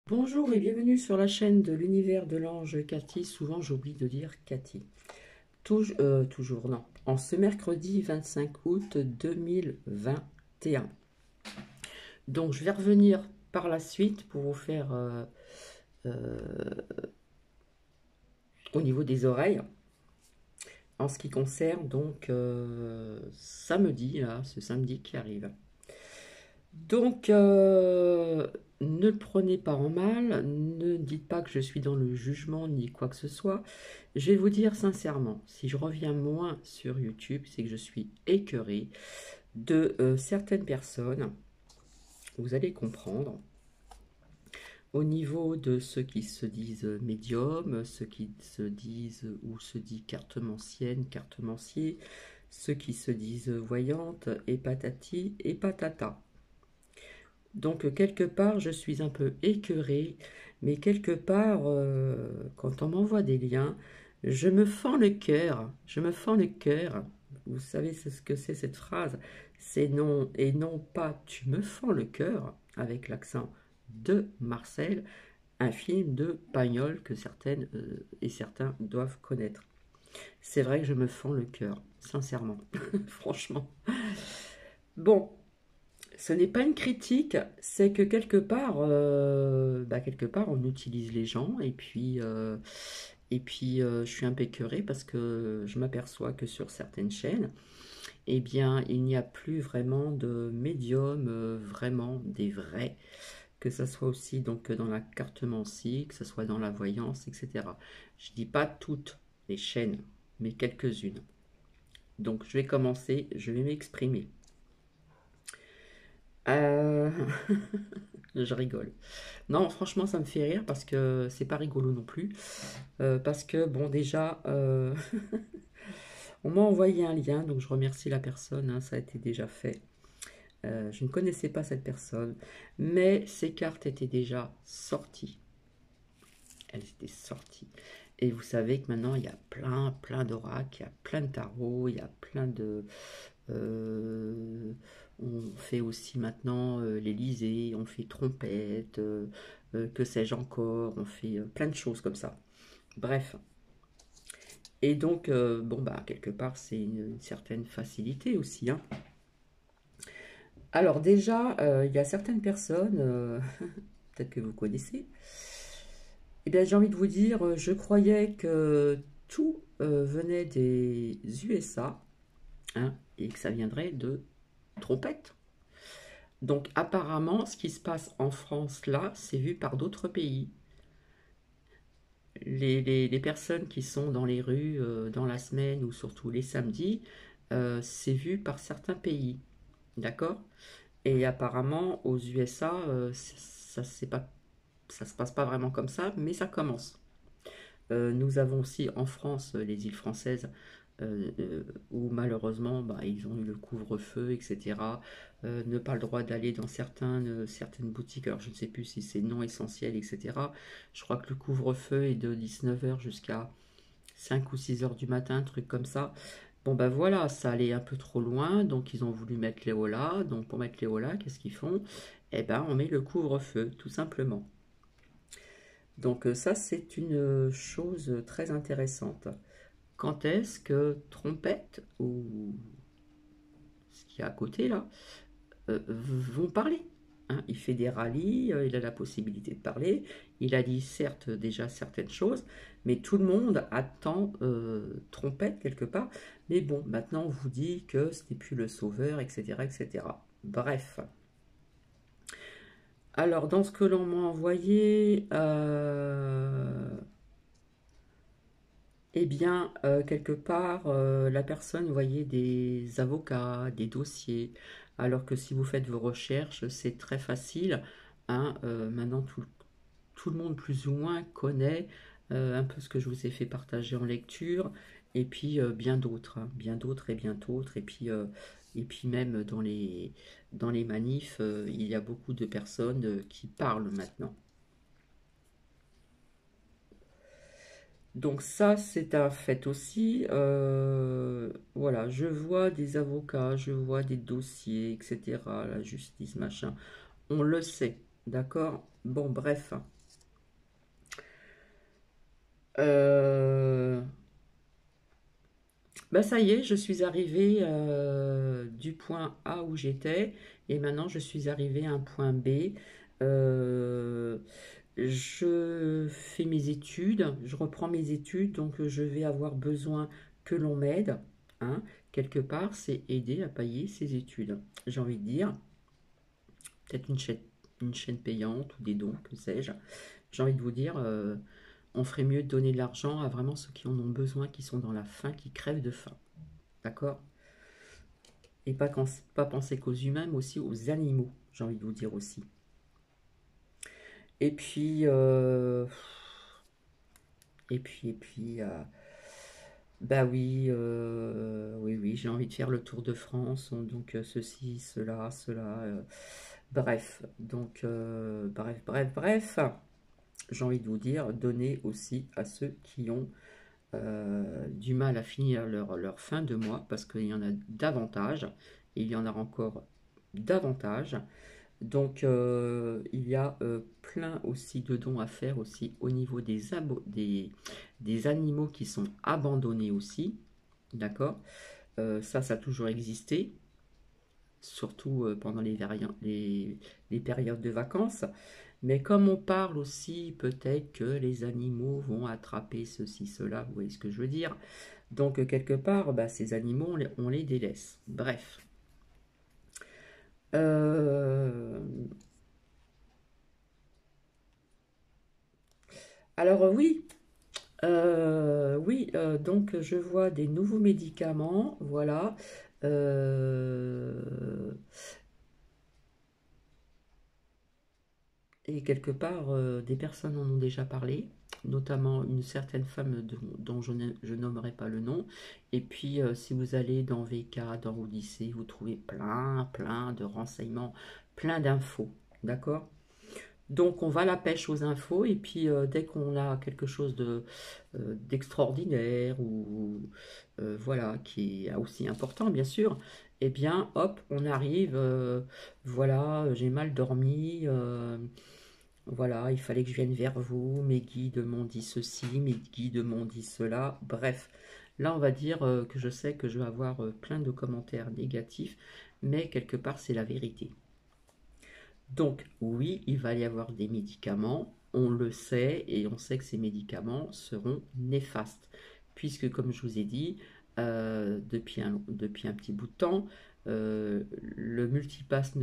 Bonjour et bienvenue sur la chaîne de l'univers de l'ange Cathy. Souvent j'oublie de dire Cathy. Toujours non. En ce mercredi 25 août 2021. Donc je vais revenir par la suite pour vous faire euh, au niveau des oreilles. En ce qui concerne donc samedi, là, ce samedi qui arrive. Donc, ne le prenez pas en mal, ne dites pas que je suis dans le jugement ni quoi que ce soit. Je vais vous dire sincèrement, si je reviens moins sur YouTube, c'est que je suis écœurée de certaines personnes, vous allez comprendre, au niveau de ceux qui se disent médiums, ceux qui se disent ou se dit cartomancienne, cartomancier, ceux qui se disent voyante, et patati et patata. Donc, quelque part, je suis un peu écœurée, mais quelque part, quand on m'envoie des liens, je me fends le cœur, je me fends le cœur. Vous savez ce que c'est cette phrase? C'est non, et non pas tu me fends le cœur, avec l'accent de Marcel, un film de Pagnol que certaines et certains doivent connaître. C'est vrai que je me fends le cœur, sincèrement, franchement. Bon, ce n'est pas une critique, c'est que quelque part, on utilise les gens je suis un peu écœurée parce que je m'aperçois que sur certaines chaînes, eh bien, il n'y a plus vraiment de médiums, vraiment des vrais, que ce soit aussi donc dans la cartomancie, que ce soit dans la voyance, etc. Je dis pas toutes les chaînes, mais quelques-unes. Donc, je vais commencer, je vais m'exprimer. Euh, je rigole. Non, franchement, ça me fait rire parce que c'est pas rigolo non plus. Parce que, bon, déjà, on m'a envoyé un lien, donc je remercie la personne, hein, ça a été déjà fait. Je ne connaissais pas cette personne, mais ces cartes étaient déjà sorties. Elles étaient sorties. Et vous savez que maintenant, il y a plein d'oracles, il y a plein de tarots, il y a plein de... on fait aussi maintenant l'Élysée, on fait trompette, que sais-je encore, on fait plein de choses comme ça. Bref. Et donc, bon, bah, quelque part, c'est une certaine facilité aussi, hein. Alors déjà, il y a certaines personnes, peut-être que vous connaissez, eh bien, j'ai envie de vous dire, je croyais que tout venait des USA, hein, et que ça viendrait de trompettes. Donc apparemment, ce qui se passe en France là, c'est vu par d'autres pays. Les personnes qui sont dans les rues dans la semaine ou surtout les samedis, c'est vu par certains pays. D'accord? Et apparemment, aux USA, ça se passe pas vraiment comme ça, mais ça commence. Nous avons aussi en France les îles françaises où malheureusement bah, ils ont eu le couvre-feu, etc. Ne pas le droit d'aller dans certaines boutiques. Alors je ne sais plus si c'est non essentiel, etc. Je crois que le couvre-feu est de 19 h jusqu'à 5 ou 6 heures du matin, truc comme ça. Bon ben voilà, ça allait un peu trop loin, donc ils ont voulu mettre les Ola. Donc pour mettre les Ola, qu'est-ce qu'ils font? Eh ben on met le couvre-feu, tout simplement. Donc ça c'est une chose très intéressante. Quand est-ce que Trompette ou ce qui est à côté là vont parler? Hein, il fait des rallyes, il a la possibilité de parler. Il a dit certes déjà certaines choses, mais tout le monde attend Trompette quelque part. Mais bon, maintenant on vous dit que ce n'est plus le sauveur, etc., etc. Bref. Alors dans ce que l'on m'a envoyé, eh bien, quelque part, la personne voyait des avocats, des dossiers, alors que si vous faites vos recherches, c'est très facile, hein, maintenant, tout le monde, plus ou moins, connaît un peu ce que je vous ai fait partager en lecture, et puis bien d'autres, hein, bien d'autres et bien d'autres, et puis même dans les manifs, il y a beaucoup de personnes qui parlent maintenant. Donc ça, c'est un fait aussi. Voilà, je vois des avocats, je vois des dossiers, etc. La justice, machin. On le sait, d'accord? Bon, bref. Euh, Bah ça y est, je suis arrivée du point A où j'étais et maintenant je suis arrivée à un point B. Euh, je fais mes études, je reprends mes études, donc je vais avoir besoin que l'on m'aide, hein. Quelque part, c'est aider à payer ses études. J'ai envie de dire, peut-être une chaîne payante ou des dons, que sais-je. J'ai envie de vous dire, on ferait mieux de donner de l'argent à vraiment ceux qui en ont besoin, qui sont dans la faim, qui crèvent de faim. D'accord? Et pas penser qu'aux humains, mais aussi aux animaux, j'ai envie de vous dire aussi. Et puis, bah oui, oui, j'ai envie de faire le tour de France, donc ceci, cela, bref, donc, bref, j'ai envie de vous dire, donnez aussi à ceux qui ont du mal à finir leur fin de mois, parce qu'il y en a davantage, et il y en a encore davantage. Donc il y a plein aussi de dons à faire aussi au niveau des animaux qui sont abandonnés aussi, d'accord. Ça a toujours existé, surtout pendant les périodes de vacances. Mais comme on parle aussi, peut-être que les animaux vont attraper ceci, cela, vous voyez ce que je veux dire. Donc quelque part, bah, ces animaux, on les délaisse. Bref. Euh, alors oui, oui, donc je vois des nouveaux médicaments, voilà. Euh, et quelque part, des personnes en ont déjà parlé, notamment une certaine femme dont je nommerai pas le nom. Et puis, si vous allez dans VK, dans Odyssée, vous trouvez plein de renseignements, plein d'infos, d'accord? Donc on va à la pêche aux infos et puis dès qu'on a quelque chose d'extraordinaire ou voilà qui est aussi important bien sûr, eh bien hop on arrive, voilà j'ai mal dormi, voilà il fallait que je vienne vers vous, mes guides m'ont dit ceci, mes guides m'ont dit cela, bref là on va dire que je sais que je vais avoir plein de commentaires négatifs mais quelque part c'est la vérité. Donc oui, il va y avoir des médicaments, on le sait, et on sait que ces médicaments seront néfastes, puisque comme je vous ai dit, depuis un petit bout de temps, le multipass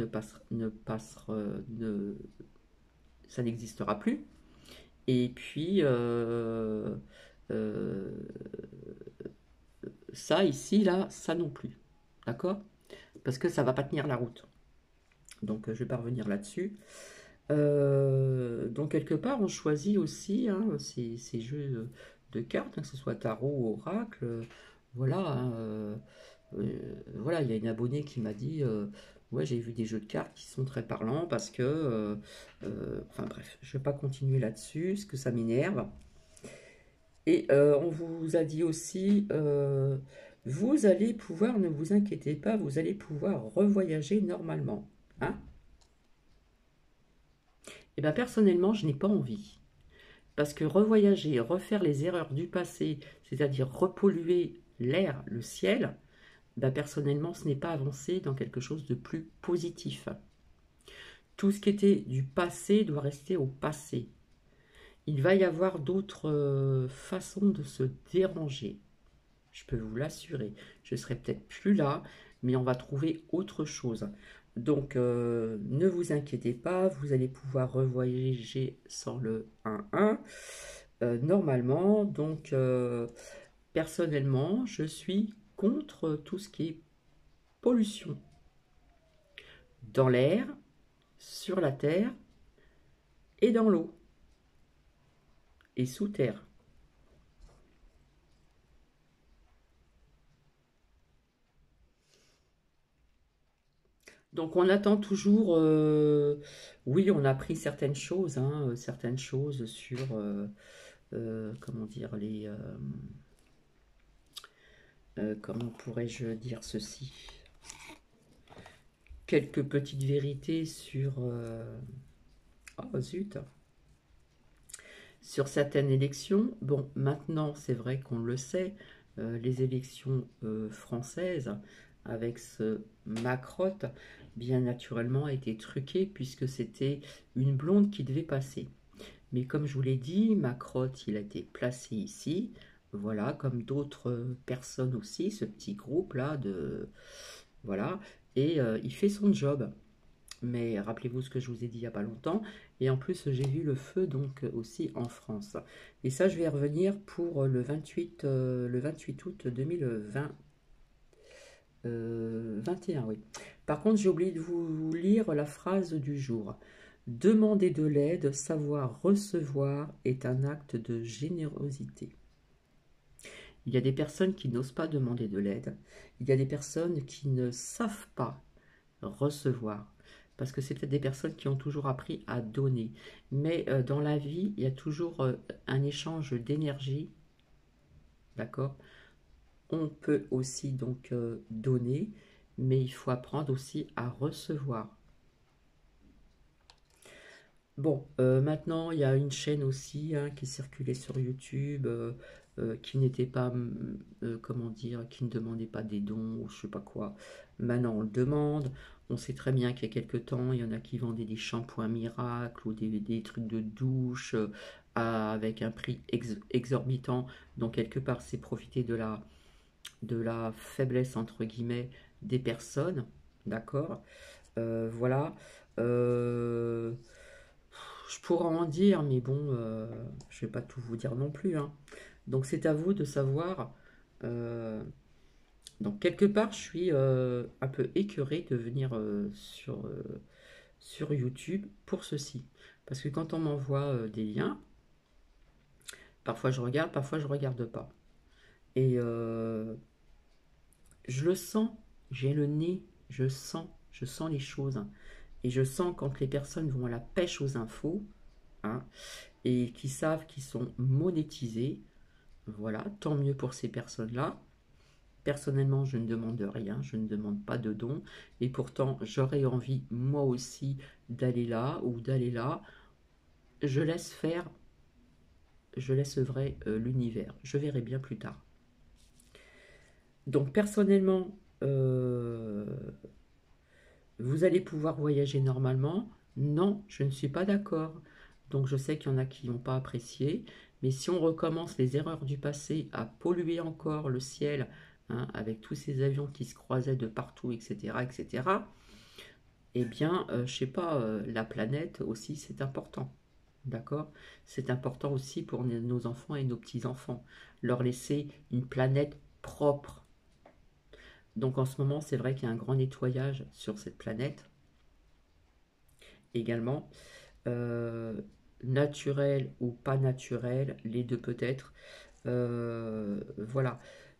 ça n'existera plus. Et puis, euh, ça ici, là, ça non plus. D'accord? Parce que ça va pas tenir la route. Donc, je vais pas revenir là-dessus. Donc quelque part, on choisit aussi hein, ces jeux de cartes, hein, que ce soit tarot ou oracle. Voilà, hein, voilà, il y a une abonnée qui m'a dit, ouais, j'ai vu des jeux de cartes qui sont très parlants parce que, enfin bref, je ne vais pas continuer là-dessus, parce que ça m'énerve. Et on vous a dit aussi, vous allez pouvoir, ne vous inquiétez pas, vous allez pouvoir revoyager normalement. Hein. Et bien personnellement, je n'ai pas envie. Parce que revoyager, refaire les erreurs du passé, c'est-à-dire repolluer l'air, le ciel, ben personnellement, ce n'est pas avancer dans quelque chose de plus positif. Tout ce qui était du passé doit rester au passé. Il va y avoir d'autres façons de se déranger. Je peux vous l'assurer. Je serai peut-être plus là, mais on va trouver autre chose. Donc, ne vous inquiétez pas, vous allez pouvoir revoyager sans le 1-1 normalement. Donc, personnellement, je suis contre tout ce qui est pollution dans l'air, sur la terre et dans l'eau et sous terre. Donc on attend toujours, oui, on a appris certaines choses sur, comment dire, comment pourrais-je dire ceci? Quelques petites vérités sur, oh zut, sur certaines élections. Bon, maintenant, c'est vrai qu'on le sait, les élections françaises, avec ce Macrotte, bien naturellement, a été truquées, puisque c'était une blonde qui devait passer. Mais comme je vous l'ai dit, Macrotte, il a été placé ici, voilà, comme d'autres personnes aussi, ce petit groupe-là, voilà, et il fait son job. Mais rappelez-vous ce que je vous ai dit il n'y a pas longtemps. Et en plus, j'ai vu le feu donc aussi en France. Et ça, je vais y revenir pour le 28 août 2020. 21, oui. Par contre, j'ai oublié de vous lire la phrase du jour. Demander de l'aide, savoir recevoir est un acte de générosité. Il y a des personnes qui n'osent pas demander de l'aide. Il y a des personnes qui ne savent pas recevoir. Parce que c'est peut-être des personnes qui ont toujours appris à donner. Mais dans la vie, il y a toujours un échange d'énergie. D'accord? On peut aussi donc donner, mais il faut apprendre aussi à recevoir. Bon, maintenant, il y a une chaîne aussi hein, qui circulait sur YouTube, qui n'était pas, comment dire, qui ne demandait pas des dons ou je sais pas quoi. Maintenant, on le demande. On sait très bien qu'il y a quelque temps, il y en a qui vendaient des shampoings miracles ou des trucs de douche avec un prix exorbitant. Donc, quelque part, c'est profiter de la faiblesse, entre guillemets, des personnes. D'accord? Voilà. Euh, je pourrais en dire, mais bon, je vais pas tout vous dire non plus, hein. Donc c'est à vous de savoir. euh, donc quelque part, je suis un peu écœurée de venir sur YouTube pour ceci. Parce que quand on m'envoie des liens, parfois je regarde, parfois je regarde pas. Et je le sens, j'ai le nez, je sens les choses. Et je sens quand les personnes vont à la pêche aux infos, hein, et qui savent qu'ils sont monétisés. Voilà, tant mieux pour ces personnes-là. Personnellement, je ne demande rien, je ne demande pas de dons, et pourtant j'aurais envie moi aussi d'aller là ou d'aller là. Je laisse faire, je laisse œuvrer l'univers. Je verrai bien plus tard. Donc personnellement, vous allez pouvoir voyager normalement. Non, je ne suis pas d'accord. Donc je sais qu'il y en a qui n'ont pas apprécié. Mais si on recommence les erreurs du passé à polluer encore le ciel, hein, avec tous ces avions qui se croisaient de partout, etc., etc., eh bien, je sais pas, la planète aussi, c'est important. D'accord? C'est important aussi pour nos enfants et nos petits-enfants. Leur laisser une planète propre. Donc en ce moment, c'est vrai qu'il y a un grand nettoyage sur cette planète également. euh, Naturel ou pas naturel, les deux peut-être. Voilà.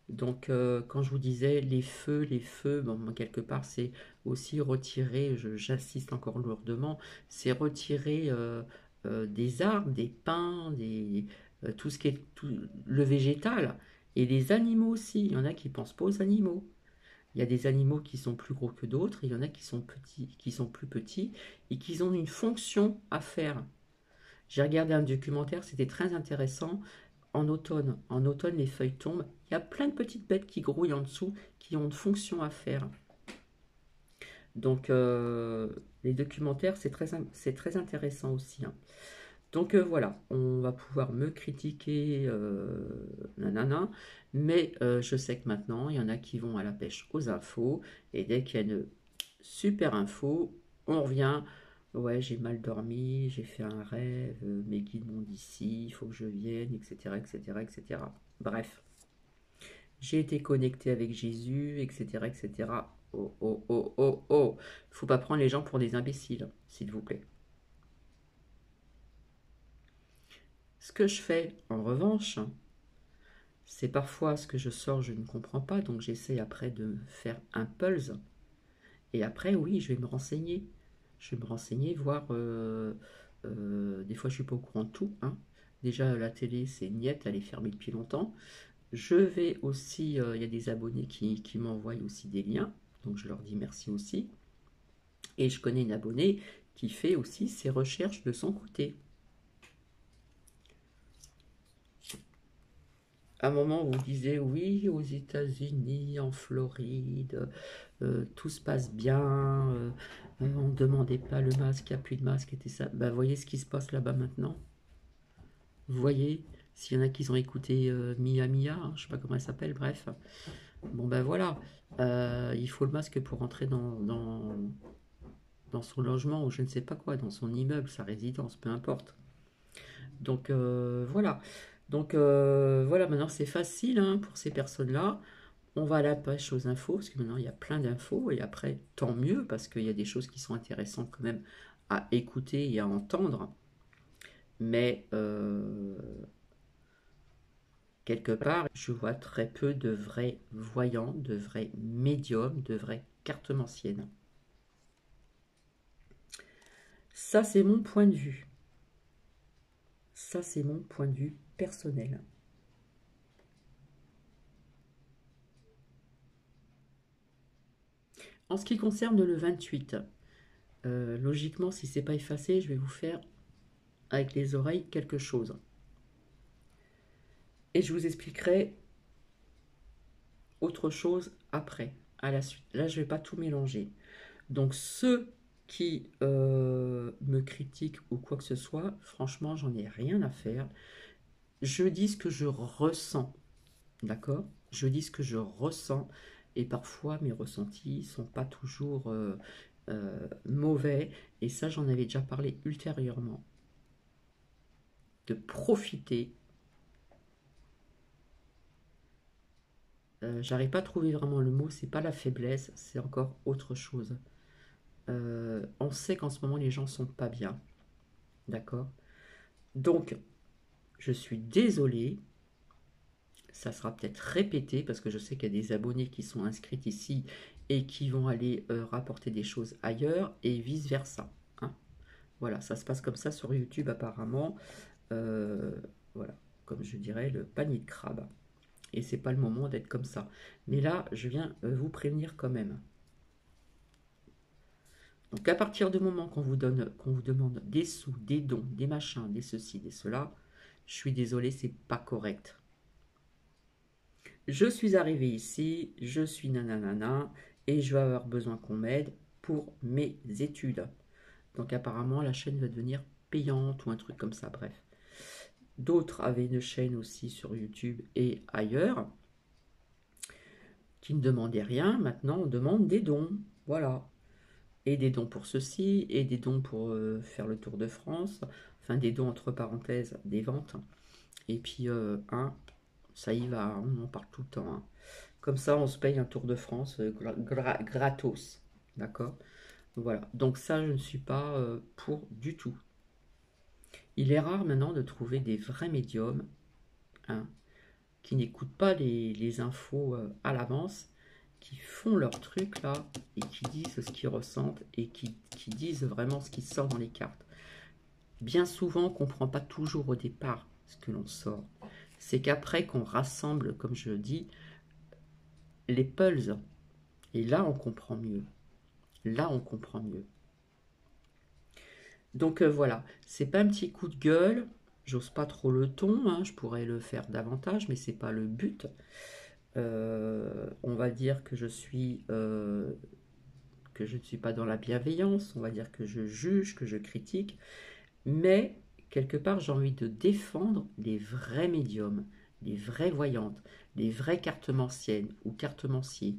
Donc, quand je vous disais les feux, bon, quelque part, c'est aussi retirer, j'insiste encore lourdement, c'est retirer des arbres, des pins, tout ce qui est le végétal, et les animaux aussi. Il y en a qui pensent pas aux animaux. Il y a des animaux qui sont plus gros que d'autres, il y en a qui sont petits, qui sont plus petits, et qui ont une fonction à faire. J'ai regardé un documentaire, c'était très intéressant. En automne, les feuilles tombent. Il y a plein de petites bêtes qui grouillent en dessous, qui ont une fonction à faire. Donc, les documentaires, c'est très intéressant aussi, hein. Donc voilà, on va pouvoir me critiquer, nanana, mais je sais que maintenant, il y en a qui vont à la pêche aux infos, et dès qu'il y a une super info, on revient. Ouais, j'ai mal dormi, j'ai fait un rêve, mes guides m'ont dit ci, il faut que je vienne, etc., etc., etc. Bref, j'ai été connecté avec Jésus, etc., etc. Oh, oh, oh, oh, oh. Faut pas prendre les gens pour des imbéciles, s'il vous plaît. Ce que je fais, en revanche, c'est parfois ce que je sors, je ne comprends pas, donc j'essaie après de faire un pulse. Et après, oui, je vais me renseigner. Je vais me renseigner, voir. Des fois, je suis pas au courant de tout, hein. Déjà, la télé, c'est niette, elle est fermée depuis longtemps. Je vais aussi, il y a des abonnés qui m'envoient aussi des liens, donc je leur dis merci aussi. Et je connais une abonnée qui fait aussi ses recherches de son côté. À un moment, vous disiez oui, aux États-Unis, en Floride, tout se passe bien, on ne demandait pas le masque, il n'y a plus de masque, et tout ça. Bah, voyez ce qui se passe là-bas maintenant. Vous voyez, s'il y en a qui ont écouté Mia Mia, hein, je sais pas comment elle s'appelle, bref. Bon ben voilà, il faut le masque pour entrer dans son logement ou je ne sais pas quoi, dans son immeuble, sa résidence, peu importe. Donc voilà. Donc voilà, maintenant c'est facile hein, pour ces personnes-là. On va à la pêche aux infos, parce que maintenant il y a plein d'infos, et après, tant mieux, parce qu'il y a des choses qui sont intéressantes quand même à écouter et à entendre. Mais quelque part, je vois très peu de vrais voyants, de vrais médiums, de vrais cartomanciennes. Ça, c'est mon point de vue. Ça, c'est mon point de vue personnel. En ce qui concerne le 28, logiquement, si c'est pas effacé, je vais vous faire avec les oreilles quelque chose. Et je vous expliquerai autre chose après, à la suite. Là, je vais pas tout mélanger. Donc, ceux qui me critiquent ou quoi que ce soit, franchement, j'en ai rien à faire. Je dis ce que je ressens, d'accord? Je dis ce que je ressens et parfois mes ressentis sont pas toujours mauvais et ça j'en avais déjà parlé ultérieurement. De profiter, j'arrive pas à trouver vraiment le mot, c'est pas la faiblesse, c'est encore autre chose. On sait qu'en ce moment les gens sont pas bien, d'accord? Donc je suis désolée, ça sera peut-être répété parce que je sais qu'il y a des abonnés qui sont inscrits ici et qui vont aller rapporter des choses ailleurs et vice-versa. Hein. Voilà, ça se passe comme ça sur YouTube apparemment. Euh, voilà, comme je dirais, le panier de crabe. Et c'est pas le moment d'être comme ça. Mais là, je viens vous prévenir quand même. Donc à partir du moment qu'on vous demande des sous, des dons, des machins, des ceci, des cela, je suis désolé, c'est pas correct. Je suis arrivé ici, je suis nanana, et je vais avoir besoin qu'on m'aide pour mes études. Donc apparemment, la chaîne va devenir payante ou un truc comme ça, bref. D'autres avaient une chaîne aussi sur YouTube et ailleurs qui ne demandaient rien. Maintenant, on demande des dons. Voilà. Et des dons pour ceci, et des dons pour faire le tour de France. Enfin, des dons entre parenthèses, des ventes. Et puis, ça y va, on en parle tout le temps. Hein. Comme ça, on se paye un tour de France gratos. D'accord. Voilà. Donc ça, je ne suis pas pour du tout. Il est rare maintenant de trouver des vrais médiums hein, qui n'écoutent pas les infos à l'avance, qui font leur truc là et qui disent ce qu'ils ressentent et qui disent vraiment ce qui sort dans les cartes. Bien souvent, on ne comprend pas toujours au départ ce que l'on sort. C'est qu'après qu'on rassemble, comme je dis, les pulses, et là on comprend mieux. Là on comprend mieux. Donc voilà, c'est pas un petit coup de gueule, j'ose pas trop le ton, hein, je pourrais le faire davantage, mais c'est pas le but. On va dire que je ne suis pas dans la bienveillance, on va dire que je juge, que je critique, mais quelque part j'ai envie de défendre les vrais médiums, les vraies voyantes, les vraies cartomanciennes ou cartomanciers,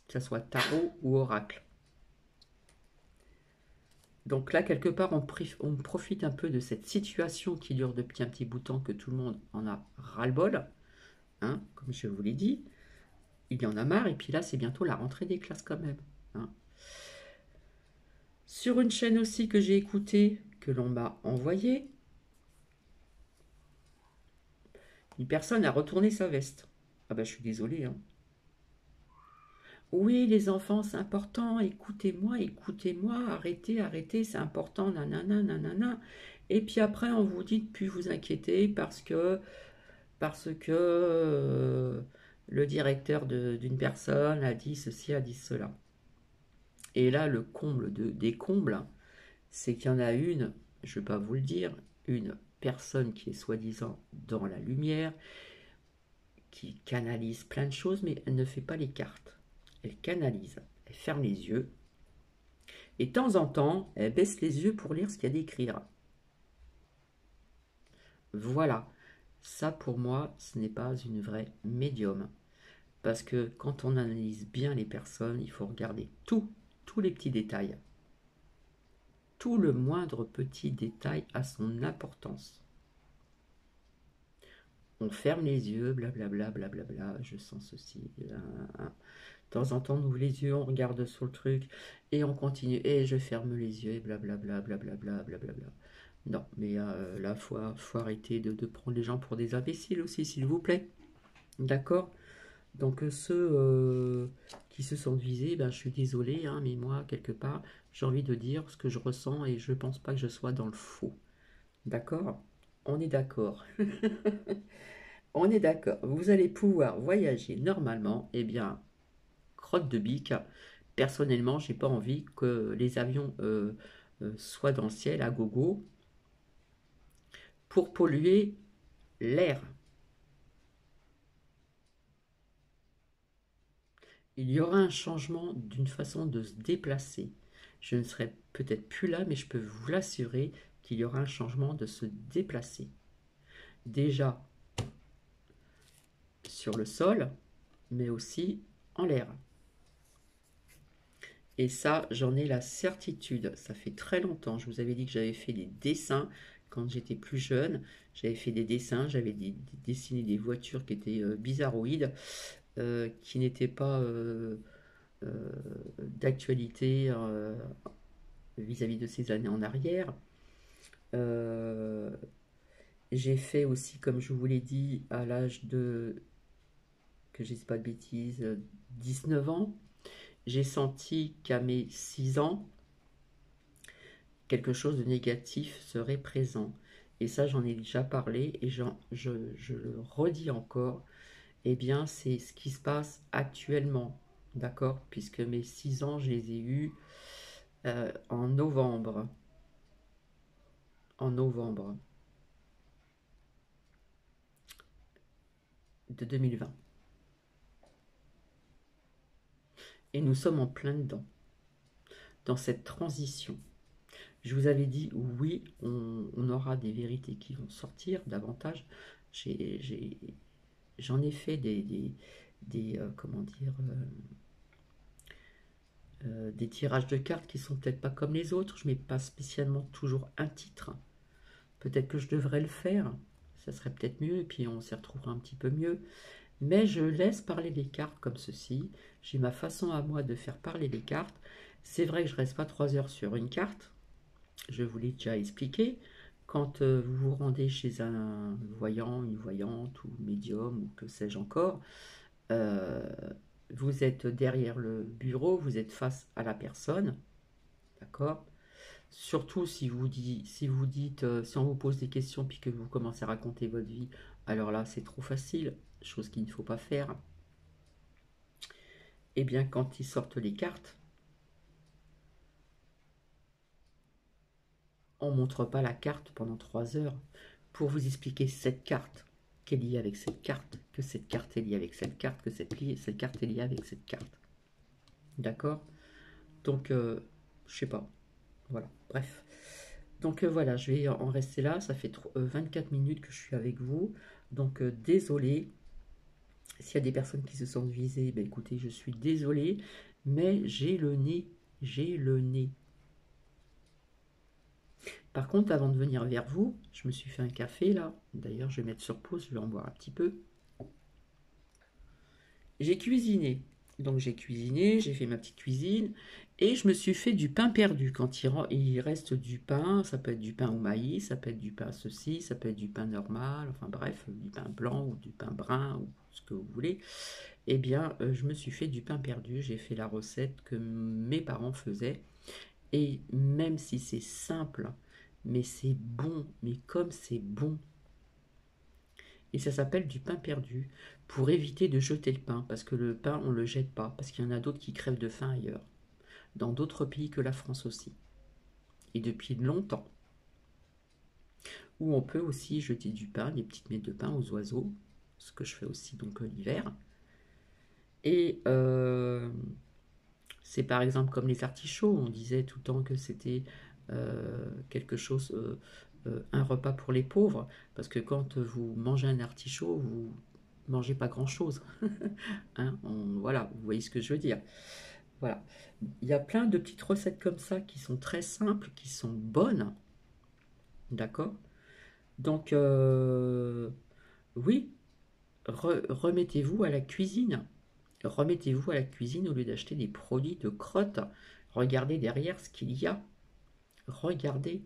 que ce soit tarot ou oracle. Donc là, quelque part, on profite un peu de cette situation qui dure depuis un petit bout de temps, que tout le monde en a ras-le-bol, hein, comme je vous l'ai dit. Il y en a marre, et puis là, c'est bientôt la rentrée des classes quand même. Hein. Sur une chaîne aussi que j'ai écoutée, que l'on m'a envoyée, une personne a retourné sa veste. Ah ben, je suis désolée. Hein. Oui, les enfants, c'est important, écoutez-moi, écoutez-moi, arrêtez, arrêtez, c'est important, nanana, nanana. Et puis après, on vous dit de plus vous inquiéter parce que le directeur d'une personne a dit ceci, a dit cela. Et là, le comble des combles, c'est qu'il y en a je ne vais pas vous le dire, une personne qui est soi-disant dans la lumière, qui canalise plein de choses, mais elle ne fait pas les cartes. Elle canalise, elle ferme les yeux, et de temps en temps, elle baisse les yeux pour lire ce qu'il y a d'écrire. Voilà, ça pour moi, ce n'est pas une vraie médium. Parce que quand on analyse bien les personnes, il faut regarder tous les petits détails. Tout le moindre petit détail a son importance. On ferme les yeux, blablabla, blablabla, je sens ceci. De temps en temps, on ouvre les yeux, on regarde sur le truc, et on continue, et je ferme les yeux, et blablabla, blablabla, blablabla. Non, mais là, faut arrêter de prendre les gens pour des imbéciles aussi, s'il vous plaît. D'accord? Donc ceux qui se sentent visés, ben, je suis désolé, hein, mais moi, quelque part, j'ai envie de dire ce que je ressens et je ne pense pas que je sois dans le faux. D'accord? On est d'accord. On est d'accord. Vous allez pouvoir voyager normalement. Eh bien, crotte de bique. Personnellement, j'ai pas envie que les avions soient dans le ciel à gogo pour polluer l'air. Il y aura un changement d'une façon de se déplacer. Je ne serai peut-être plus là, mais je peux vous l'assurer qu'il y aura un changement de se déplacer. Déjà sur le sol, mais aussi en l'air. Et ça, j'en ai la certitude. Ça fait très longtemps. Je vous avais dit que j'avais fait des dessins quand j'étais plus jeune. J'avais fait des dessins, j'avais dessiné des voitures qui étaient bizarroïdes, qui n'étaient pas d'actualité vis-à-vis de ces années en arrière. Euh, j'ai fait aussi, comme je vous l'ai dit, à l'âge de, que je ne dise pas de bêtises, 19 ans, j'ai senti qu'à mes 6 ans, quelque chose de négatif serait présent. Et ça, j'en ai déjà parlé et je le redis encore. Eh bien, c'est ce qui se passe actuellement, d'accord? Puisque mes 6 ans, je les ai eus en novembre. En novembre de 2020. Et nous sommes en plein dedans, dans cette transition. Je vous avais dit, oui, on aura des vérités qui vont sortir davantage. J'en ai fait comment dire, des tirages de cartes qui sont peut-être pas comme les autres. Je mets pas spécialement toujours un titre. Peut-être que je devrais le faire. Ça serait peut-être mieux et puis on s'y retrouvera un petit peu mieux. Mais je laisse parler les cartes comme ceci. J'ai ma façon à moi de faire parler les cartes. C'est vrai que je reste pas 3 heures sur une carte. Je vous l'ai déjà expliqué. Quand vous vous rendez chez un voyant, une voyante ou médium ou que sais-je encore, euh, vous êtes derrière le bureau, vous êtes face à la personne, d'accord? Surtout si vous dites, si on vous pose des questions puis que vous commencez à raconter votre vie, alors là c'est trop facile, chose qu'il ne faut pas faire. Eh bien quand ils sortent les cartes, on ne montre pas la carte pendant 3 heures pour vous expliquer cette carte, qu'elle est liée avec cette carte, que cette carte est liée avec cette carte, que cette carte est liée avec cette carte. D'accord? Donc, je sais pas. Voilà, bref. Donc voilà, je vais en rester là. Ça fait 24 minutes que je suis avec vous. Donc désolé. S'il y a des personnes qui se sentent visées, ben écoutez, je suis désolé. Mais j'ai le nez. J'ai le nez. Par contre, avant de venir vers vous, je me suis fait un café là. D'ailleurs, je vais mettre sur pause, je vais en boire un petit peu. J'ai cuisiné. Donc j'ai cuisiné, j'ai fait ma petite cuisine et je me suis fait du pain perdu. Quand il reste du pain, ça peut être du pain au maïs, ça peut être du pain ceci, ça peut être du pain normal, enfin bref, du pain blanc ou du pain brun ou ce que vous voulez. Eh bien, je me suis fait du pain perdu. J'ai fait la recette que mes parents faisaient. Et même si c'est simple, mais c'est bon, mais comme c'est bon. Et ça s'appelle du pain perdu, pour éviter de jeter le pain, parce que le pain, on ne le jette pas, parce qu'il y en a d'autres qui crèvent de faim ailleurs, dans d'autres pays que la France aussi, et depuis longtemps, où on peut aussi jeter du pain, des petites miettes de pain aux oiseaux, ce que je fais aussi donc l'hiver. Et c'est par exemple comme les artichauts, on disait tout le temps que c'était quelque chose, un repas pour les pauvres, parce que quand vous mangez un artichaut, vous mangez pas grand-chose. Hein, voilà, vous voyez ce que je veux dire. Voilà. Il y a plein de petites recettes comme ça qui sont très simples, qui sont bonnes, d'accord? Donc, oui, remettez-vous à la cuisine. Remettez-vous à la cuisine au lieu d'acheter des produits de crotte. Regardez derrière ce qu'il y a. Regardez.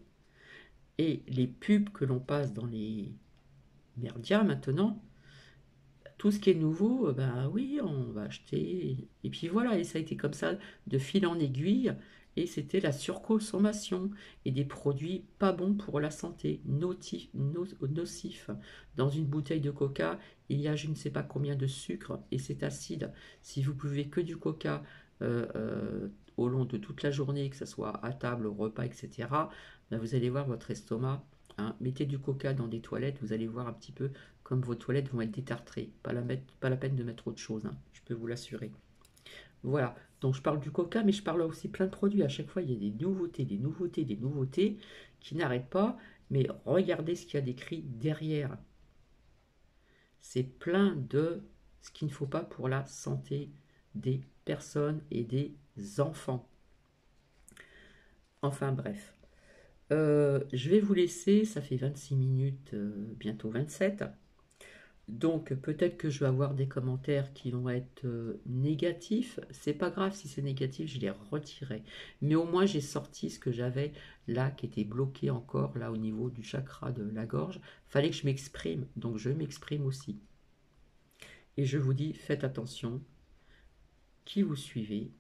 Et les pubs que l'on passe dans les merdias maintenant, tout ce qui est nouveau, ben oui, on va acheter. Et puis voilà, et ça a été comme ça de fil en aiguille. Et c'était la surconsommation et des produits pas bons pour la santé, nocifs. Dans une bouteille de coca, il y a je ne sais pas combien de sucre et c'est acide. Si vous buvez que du coca au long de toute la journée, que ce soit à table, au repas, etc., ben vous allez voir votre estomac. Hein, mettez du coca dans des toilettes, vous allez voir un petit peu comme vos toilettes vont être détartrées. Pas la peine de mettre autre chose, hein, je peux vous l'assurer. Voilà, donc je parle du coca, mais je parle aussi plein de produits. À chaque fois, il y a des nouveautés, des nouveautés, des nouveautés qui n'arrêtent pas. Mais regardez ce qu'il y a d'écrit derrière. C'est plein de ce qu'il ne faut pas pour la santé des personnes et des enfants. Enfin bref. Je vais vous laisser, ça fait 26 minutes, bientôt 27. Donc peut-être que je vais avoir des commentaires qui vont être négatifs. C'est pas grave si c'est négatif, je les retirerai. Mais au moins j'ai sorti ce que j'avais là qui était bloqué encore là au niveau du chakra de la gorge. Fallait que je m'exprime, donc je m'exprime aussi. Et je vous dis, faites attention qui vous suivez.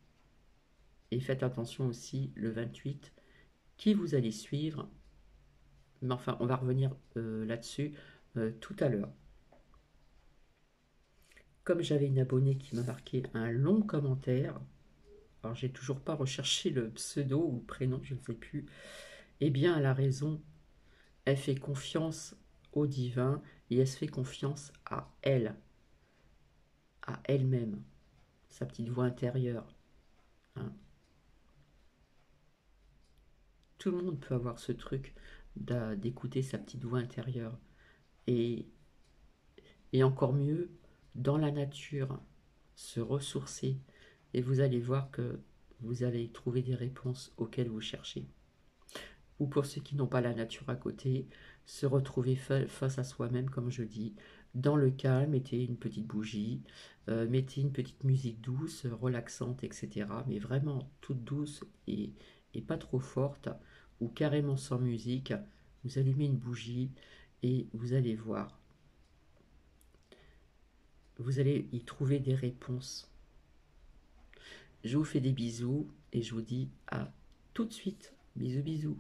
Et faites attention aussi le 28 qui vous allez suivre. Mais enfin, on va revenir là-dessus tout à l'heure. Comme j'avais une abonnée qui m'a marqué un long commentaire, alors j'ai toujours pas recherché le pseudo ou le prénom, je ne sais plus, eh bien elle a raison, elle fait confiance au divin et elle se fait confiance à elle-même, sa petite voix intérieure. Hein. Tout le monde peut avoir ce truc d'écouter sa petite voix intérieure. Et, et encore mieux, dans la nature, se ressourcer. Et vous allez voir que vous allez trouver des réponses auxquelles vous cherchez. Ou pour ceux qui n'ont pas la nature à côté, se retrouver face à soi-même, comme je dis, dans le calme, mettez une petite bougie, mettez une petite musique douce, relaxante, etc. Mais vraiment toute douce et pas trop forte, ou carrément sans musique. Vous allumez une bougie et vous allez voir. Vous allez y trouver des réponses. Je vous fais des bisous et je vous dis à tout de suite. Bisous, bisous.